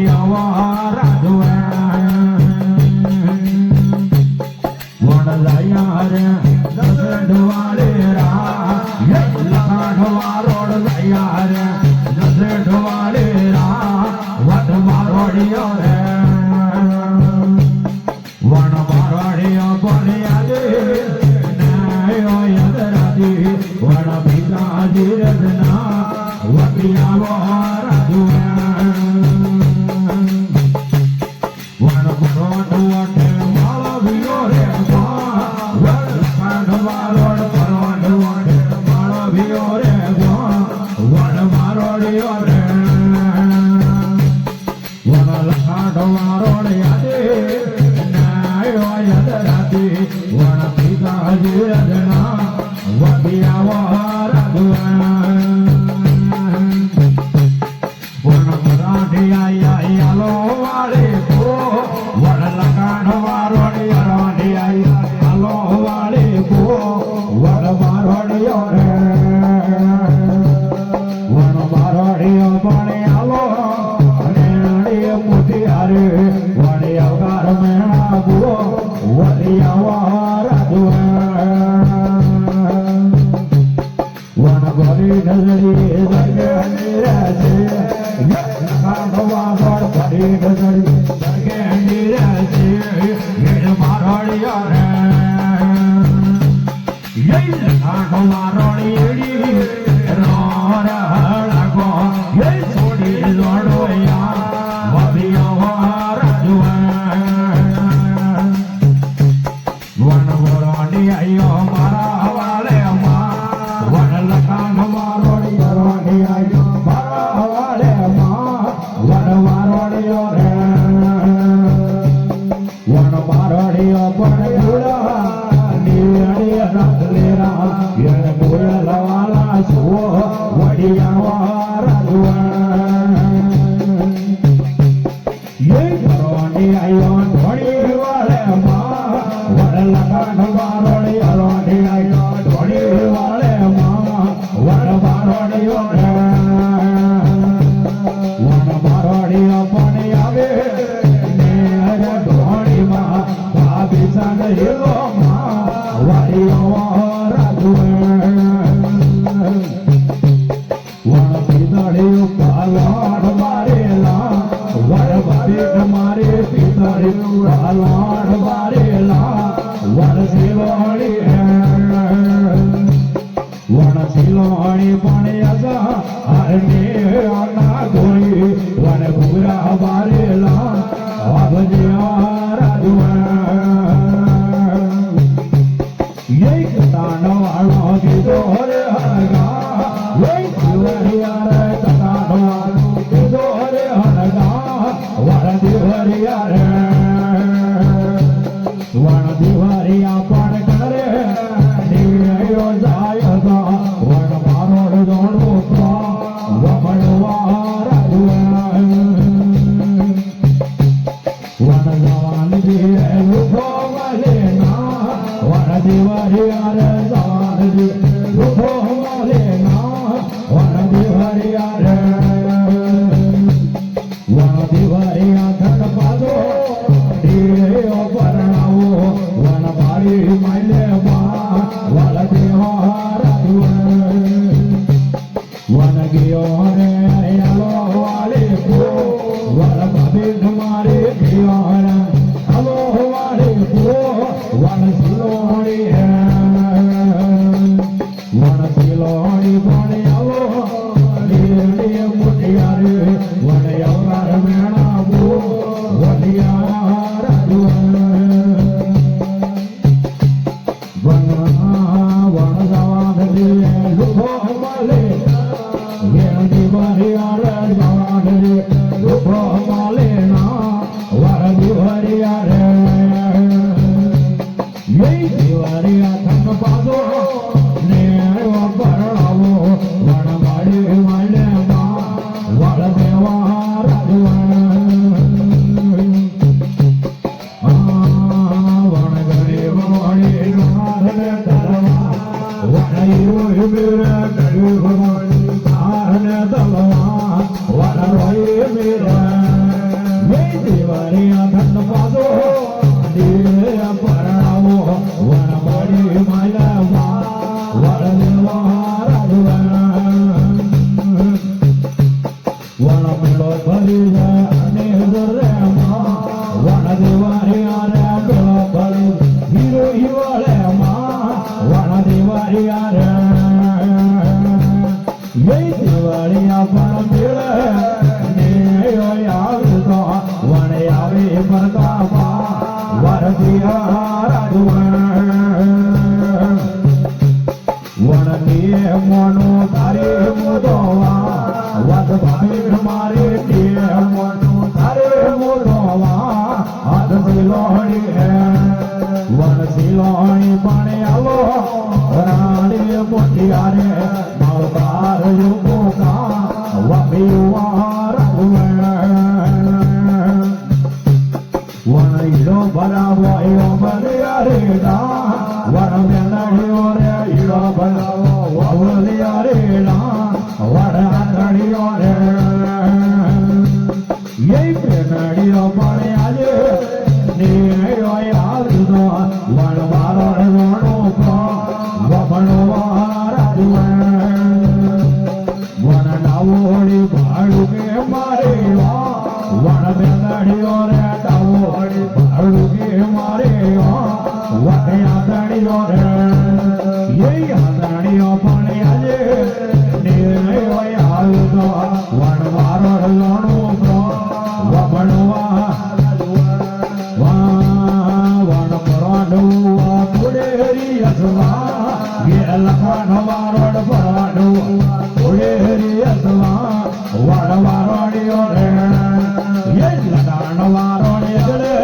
Hare દેવારિયા ધન પાદો દેવ પરણાવો વણવાડી માલમાં વણદેવા રાજવણ વણમેલો ભરી જાય અને દરેમાં વણદેવારિયા રે મેળો ભરી હીરો હિવાળેમાં વણદેવારિયા રે ये दिवालिया पर मिले ने आवतो वणे आवे परतापा वरदिया રાજવણ વણની મોનો તારે મોદોવા વદ ભાઈ મારે તે મોનો તારે મોદોવા હાથ સિલોણી વણ સિલોણી પાણે આવો રાણી મોટિયારે માલબાર યુગો કા વપિયુવા રાજવણ વણ ઈડો ભરાવો ઈડો ભર્યા રે ડા વણ મેલડીઓ રે ઈડો ભરાવો વવલિયા રે ડા વણ આંધળીઓ રે યે પ્રેમડીઓ પણ આજે નેયો આવતો વણ મારો રણો કો વપણો રાજવણ વણ ડાવોડી ભાડું કે મારે વણ મેલડીઓ રે ડાવોડી ભાડું કે મારે વણ આંધળીઓ રે યે આંધળીઓ પણ આજે નેયો આવતો વણ મારો રણો કો વપણો વણ પરાડું પુડેરી અસવા ગેલ વારોડ પરાડું પુડેરી અસવા વણ વારોડીઓ રે યે લડાણ વારોડે ગળે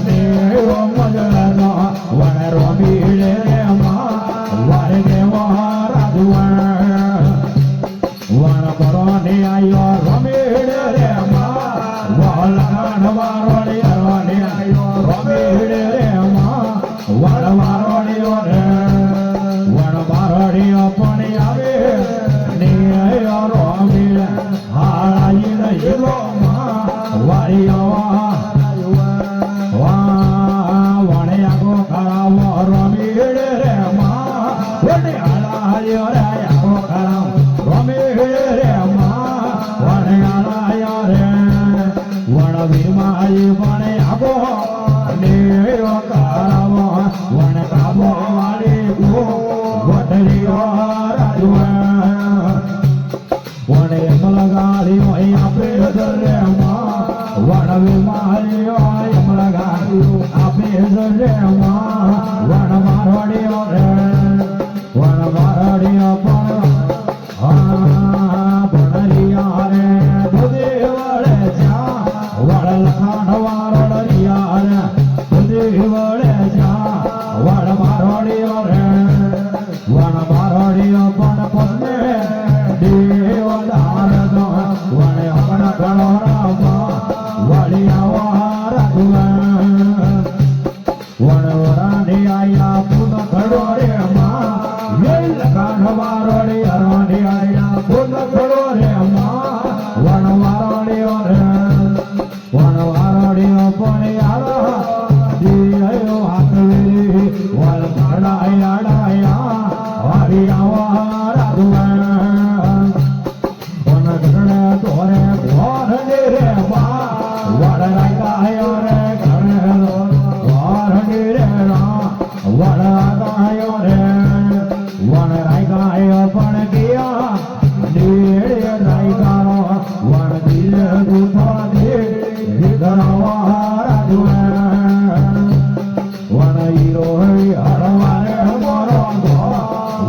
દેવો મજલનો વણ રોબીડે રે માં વારે દેવા રાજવણ વણ પરોને આયો રમેડે રે માં વલગાણ વારોડે અરવાને આયો રમેડે રે માં વણ વારોડીઓ રે વણ વારોડીઓ પણ આવે ને રોમીડે હાળાઈ ને હીરો માં વારીઓ વણે આગો ખરાવો રમેડે રે માં વણે હાળાયો રે આગો ખરાવ રમેડે રે માં વણે હાળાયો રે વણ વીરમાઈ વણે આગો નેયો કાવો વણ કાબો વાળી ગો વડલીઓ રાજવણ વણે મલગાડી હોય આપે દરે માં વણ વીરમાઈ હોય મલગાડી આપે દરે માં વણ મારવાડીઓ રે વણ મારવાડીઓ પણ ભણલિયા રે દેવળે જા વણ લખાણ વારોડિયા રે દેવળે જા વણ મારવાડીઓ રે વણ મારવાડીઓ પણ પસમે દેવદાર દો વણ હમણાં ઘણો રામા વળિયા રાજવણ વણ વરાણી આયા પૂન ઘડો રે માં યે લખાણ વારોડી અરવાણી આયા પૂન ઘડો રે માં વણ વારોડીઓ રે વણ વારોડીઓ પણ આવા દિયો હાથવેલી વળ ઘડાયા ડાયા વારી આવા રાજવણ વણ ઘડે તોરે ઘોર રે માં વળ રાગાયો રે ઘડે ઘોર રે રા વળ રાગાયો રે વણ રાગાયો પણ ગયા દેડે રાગારો વણ દિલ દુધા દે વિધરાવા રાજવણ વણ હીરો હરવારે મોરો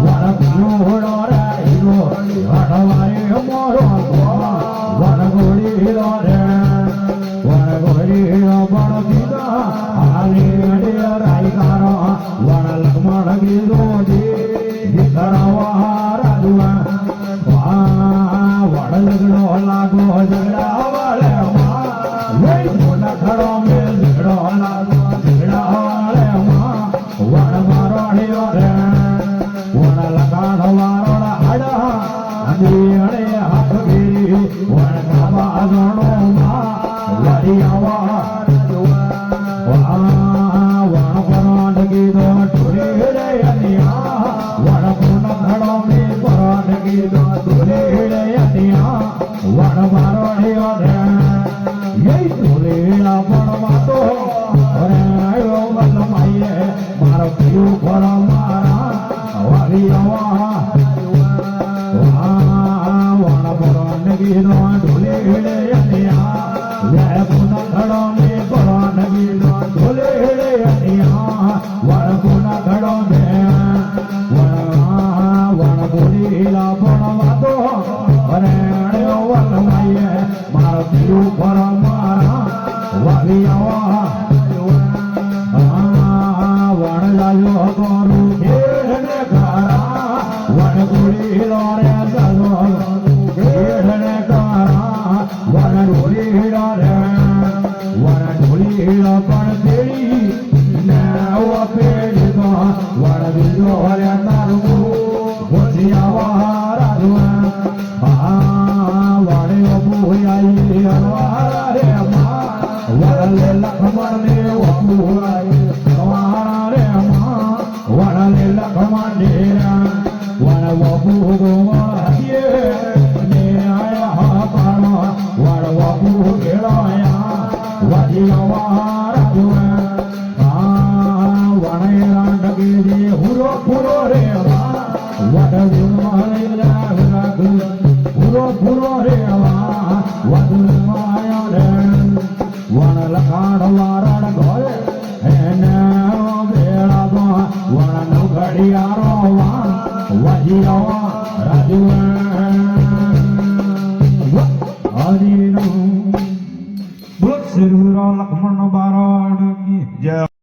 વણ ભીડો રે હીરો હરવારે મોરો વણ ગોળીલો રે વણ ગોળીલો પણ દીધા હાલે અડે રાયકારો વણ લક્ષ્મણ ગીરો દે વિધરાવા રાજવણ વણ લગડો લાગો ઝઘડા વાળે માં મોટા ખડો મેલ ઝઘડો લાગો ઝઘડા વાળે માં વણ મારોડીઓ રે વણ લગાડ વારોડા હાડા અંધી અડે હાથ ગીરી વણ કાબા જોણો માં વળી આવા વણ પરાઠ કીધો ઢોલી રે અનિયા વણ પૂન ઘડો મે પરાઠ કીધો ઢોલી રે અનિયા વણ મારો હિયો રે એ ઢોલીલા પણ તો અરે આયો મત માઈએ મારો પીયું ફળ મારા વાલી આવા વણ પરાઠ કીધો ઢોલી રે અનિયા વે પૂન ઘડો મે પરાઠ કીધો ઢોલી રે અનિયા વણ પૂન ઘડો મે વણ બોલીલા પણ તો અરે આયો મત માઈએ મારો પીયું ફળ મારા વાલી આવા વણ લાયો ગોરું ઘેરને કારા વણ ગોળીલો રે સાલો ઘેરને કારા વણ ગોળીલો રે વણ ગોળીલો પણ તેડી ને પેડી તો વણ બીજો રે તારું ઓછી આવા રાજવા વડે બુહાઈ અરવારા રે મા વડલે લખમણ ને વપુરાઈ અરવારા રે મા વડલે લખમણ ડેરા વડ વપુ ગોવાળીએ ને આયા પાણો વડ વપુ ગેળાયા વાજી અવારા જોવા વણે રાંડકી જે હુરો ફુરો રે મા વડ ગુણવાલે રાખુ હુરો ફુરો રે મા વડ માયા રે વણ લખાણ વારણ ઘોરે એને બેડા ગો વણ નો ઘડિયારો વાણ વાજી રાજુ હરિ નો બોલ શ્રી લક્ષ્મણ બારણ કી જય।